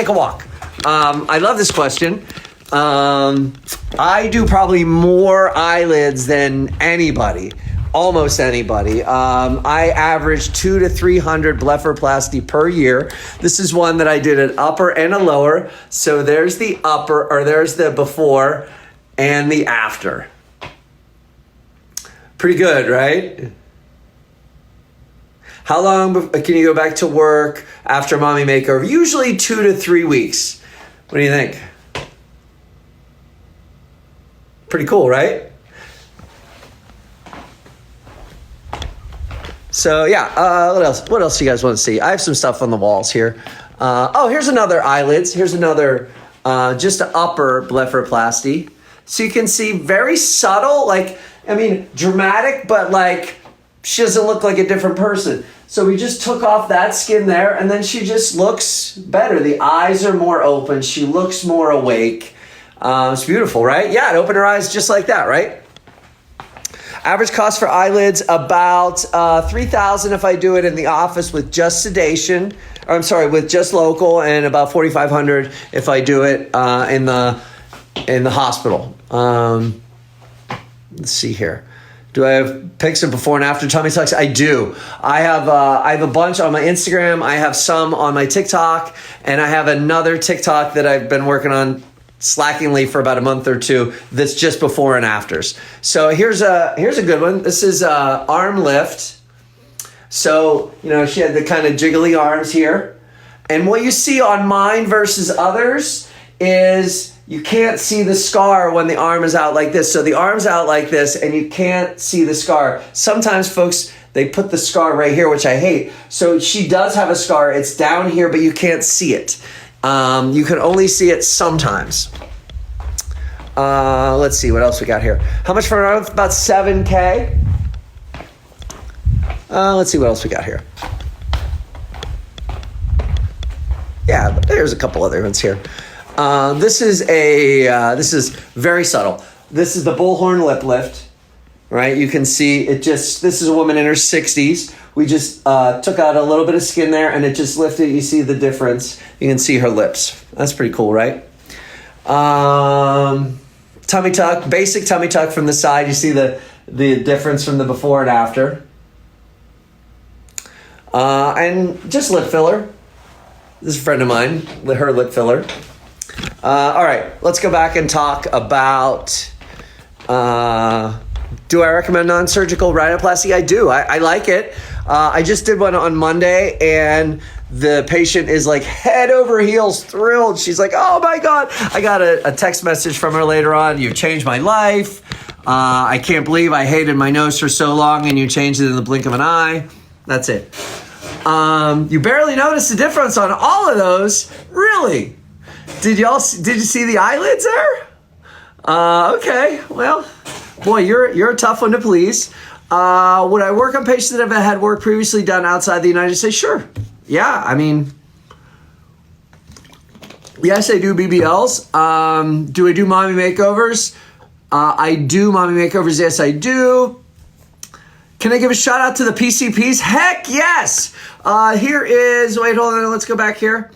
Take a walk. I love this question. I do probably more eyelids than anybody, almost anybody. I average 200 to 300 blepharoplasty per year. This is one that I did an upper and a lower. So there's the upper, or there's the before and the after. Pretty good, right? How long can you go back to work after mommy makeover? Usually 2 to 3 weeks. What do you think? Pretty cool, right? So yeah, what else? What else do you guys want to see? I have some stuff on the walls here. Here's another eyelids. Here's another, just an upper blepharoplasty. So you can see very subtle, dramatic, but like she doesn't look like a different person. So we just took off that skin there, and then she just looks better. The eyes are more open. She looks more awake. It's beautiful, right? Yeah, it opened her eyes just like that, right? Average cost for eyelids, about $3,000 if I do it in the office with just sedation. Or I'm sorry, with just local, and about $4,500 if I do it in the hospital. Let's see here. Do I have pics of before and after tummy tucks? I do. I have a bunch on my Instagram. I have some on my TikTok, and I have another TikTok that I've been working on slackingly for about a month or two. That's just before and afters. So here's a good one. This is arm lift. So she had the kind of jiggly arms here, and what you see on mine versus others is you can't see the scar when the arm is out like this. So the arm's out like this, and you can't see the scar. Sometimes folks, they put the scar right here, which I hate. So she does have a scar. It's down here, but you can't see it. You can only see it sometimes. Let's see what else we got here. How much for an arm? About $7K. Let's see what else we got here. Yeah, there's a couple other ones here. This is very subtle. This is the bullhorn lip lift, right? You can see it this is a woman in her 60s. We just took out a little bit of skin there, and it just lifted. You see the difference. You can see her lips. That's pretty cool, right? Tummy tuck, basic tummy tuck from the side. You see the difference from the before and after. And just lip filler. This is a friend of mine, her lip filler. All right, let's go back and talk about, do I recommend non-surgical rhinoplasty? I do. I like it. I just did one on Monday, and the patient is like head over heels thrilled. She's like, oh my God. I got a text message from her later on. You changed my life. I can't believe I hated my nose for so long, and you changed it in the blink of an eye. That's it. You barely noticed the difference on all of those. Really? Did you see the eyelids there? Okay. Well, boy, you're a tough one to please. Would I work on patients that have had work previously done outside the United States? Sure. Yeah, yes, I do BBLs. Do I do mommy makeovers? I do mommy makeovers. Yes, I do. Can I give a shout out to the PCPs? Heck yes. Here is, wait, hold on. Let's go back here.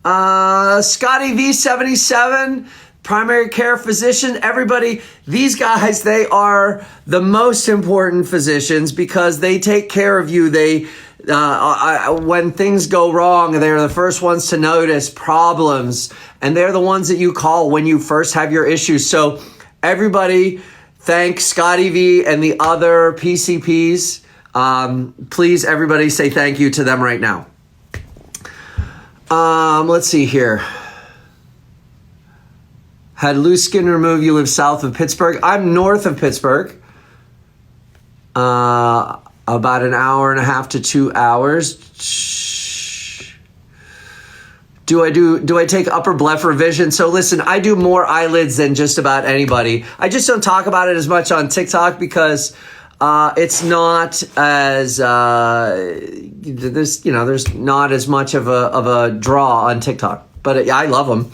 Scotty V77, primary care physician. Everybody, these guys, they are the most important physicians because they take care of you. They, when things go wrong, they're the first ones to notice problems, and they're the ones that you call when you first have your issues. So everybody, thank Scotty V and the other PCPs. Please, everybody, say thank you to them right now. Let's see here. Had loose skin removed. You live south of Pittsburgh. I'm north of Pittsburgh. About an hour and a half to 2 hours. Do I take upper blepharovision? So listen, I do more eyelids than just about anybody. I just don't talk about it as much on TikTok because it's not as there's not as much of a draw on TikTok, but I love them.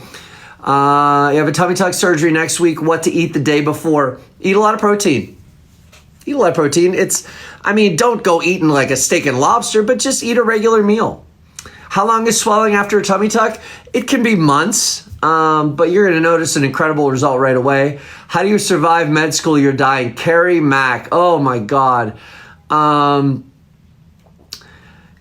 You have a tummy tuck surgery next week. What to eat the day before? Eat a lot of protein. Eat a lot of protein. Don't go eating like a steak and lobster, but just eat a regular meal. How long is swelling after a tummy tuck? It can be months, but you're going to notice an incredible result right away. How do you survive med school? You're dying. Carrie Mack. Oh, my God.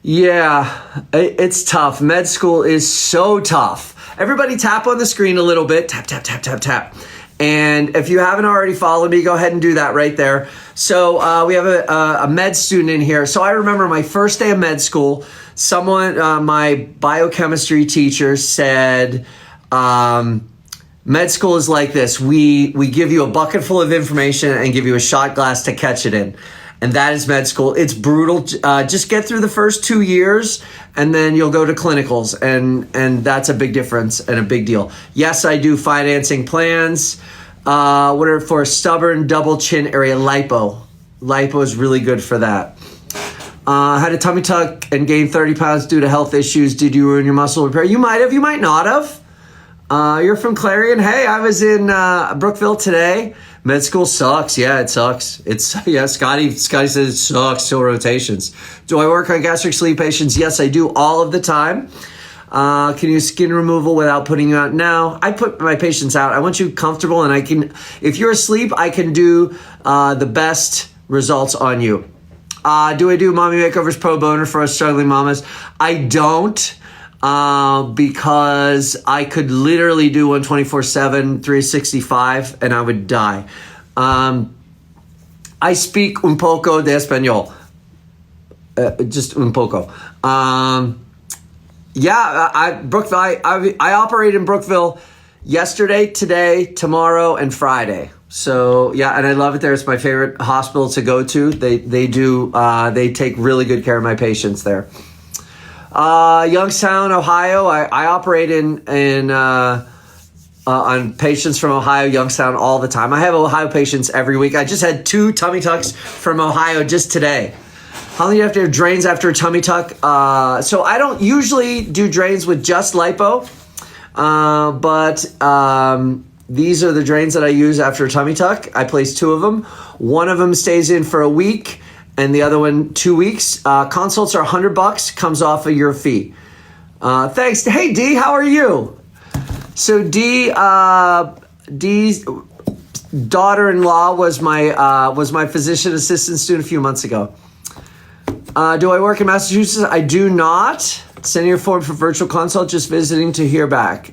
Yeah, it's tough. Med school is so tough. Everybody tap on the screen a little bit. Tap, tap, tap, tap, tap. And if you haven't already followed me, go ahead and do that right there. So we have a med student in here. So I remember my first day of med school, someone, my biochemistry teacher said, med school is like this. We give you a bucket full of information and give you a shot glass to catch it in. And that is med school. It's brutal. Just get through the first 2 years and then you'll go to clinicals. And that's a big difference and a big deal. Yes, I do financing plans. What are for stubborn double chin area? Lipo. Lipo is really good for that. Had a tummy tuck and gained 30 pounds due to health issues. Did you ruin your muscle repair? You might have. You might not have. You're from Clarion. Hey, I was in Brookville today. Med school sucks. Yeah, it sucks. Scotty says it sucks till rotations. Do I work on gastric sleeve patients? Yes, I do all of the time. Can you skin removal without putting you out? No, I put my patients out. I want you comfortable, and I can, if you're asleep, I can do the best results on you. Do I do mommy makeovers pro bono for us struggling mamas? I don't. Because I could literally do one 24/7, 365, and I would die. I speak un poco de español. Just un poco. Brookville. I operate in Brookville yesterday, today, tomorrow, and Friday. So yeah, and I love it there. It's my favorite hospital to go to. They take really good care of my patients there. Youngstown, Ohio. I operate on patients from Ohio, Youngstown all the time. I have Ohio patients every week. I just had 2 tummy tucks from Ohio just today. How long do you have to have drains after a tummy tuck? So I don't usually do drains with just lipo, but these are the drains that I use after a tummy tuck. I place 2 of them. One of them stays in for a week, and the other one 2 weeks. Consults are $100, comes off of your fee. Thanks. Hey, Dee, how are you? So Dee's daughter-in-law was my physician assistant student a few months ago. Do I work in Massachusetts? I do not. Sending your form for virtual consult, just visiting to hear back.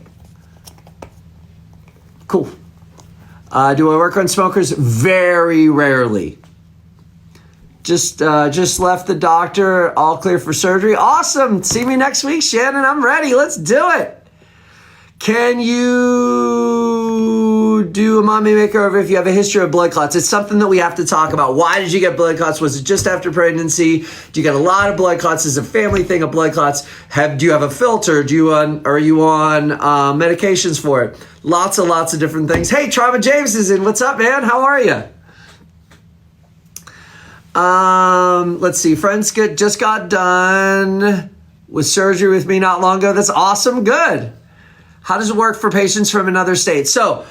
Cool. Do I work on smokers? Very rarely. Just left the doctor, all clear for surgery. Awesome. See me next week, Shannon. I'm ready. Let's do it. Can you do a mommy makeover if you have a history of blood clots? It's something that we have to talk about. Why did you get blood clots? Was it just after pregnancy? Do you get a lot of blood clots? Is it a family thing of blood clots? Do you have a filter? Are you on medications for it? Lots of different things. Hey, Trauma James is in. What's up, man? How are you? Let's see. Friends just got done with surgery with me not long ago. That's awesome. Good. How does it work for patients from another state? So,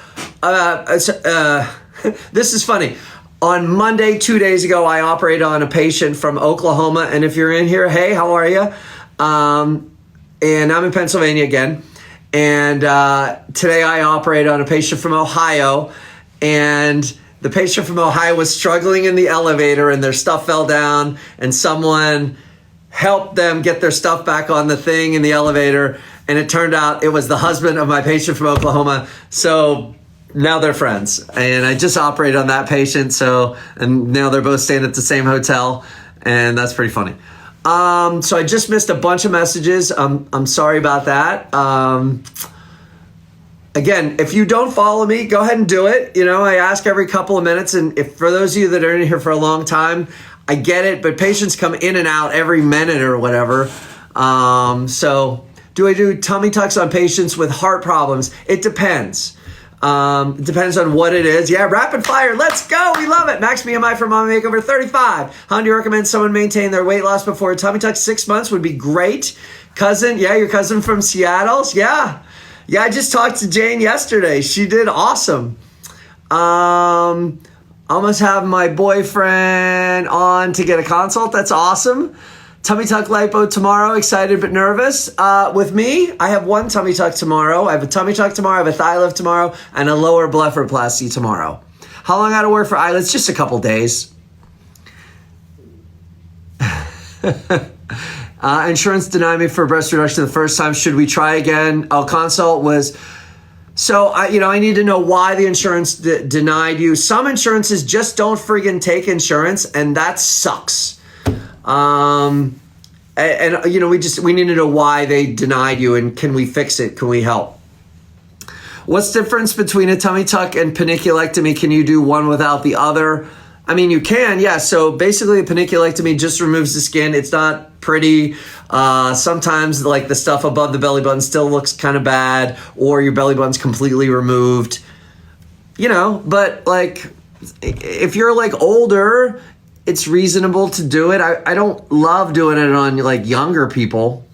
this is funny. On Monday, 2 days ago, I operated on a patient from Oklahoma. And if you're in here, hey, how are you? And I'm in Pennsylvania again. And today I operated on a patient from Ohio. And the patient from Ohio was struggling in the elevator and their stuff fell down. And someone helped them get their stuff back on the thing in the elevator. And it turned out it was the husband of my patient from Oklahoma. So now they're friends. And I just operated on that patient. And now they're both staying at the same hotel. And that's pretty funny. So I just missed a bunch of messages. I'm sorry about that. Again, if you don't follow me, go ahead and do it. You know, I ask every couple of minutes. And if for those of you that are in here for a long time, I get it. But patients come in and out every minute or whatever. Do I do tummy tucks on patients with heart problems? It depends. It depends on what it is. Yeah, rapid fire. Let's go. We love it. Max BMI for Mommy Makeover 35. How do you recommend someone maintain their weight loss before a tummy tuck? 6 months would be great. Cousin, yeah, your cousin from Seattle. Yeah, I just talked to Jane yesterday. She did awesome. Almost have my boyfriend on to get a consult. That's awesome. Tummy tuck lipo tomorrow. Excited but nervous. With me, I have one tummy tuck tomorrow. I have a tummy tuck tomorrow. I have a thigh lift tomorrow, and a lower blepharoplasty tomorrow. How long I gotta work for eyelids? Just a couple days. Insurance denied me for breast reduction the first time. Should we try again? Our consult was, so I need to know why the insurance denied you. Some insurances just don't friggin' take insurance, and that sucks. We need to know why they denied you, and can we fix it? Can we help? What's the difference between a tummy tuck and paniculectomy? Can you do one without the other? I mean, you can, yeah. So basically a paniculectomy just removes the skin. It's not pretty. Sometimes like the stuff above the belly button still looks kind of bad, or your belly button's completely removed. But like if you're like older, it's reasonable to do it. I don't love doing it on like younger people.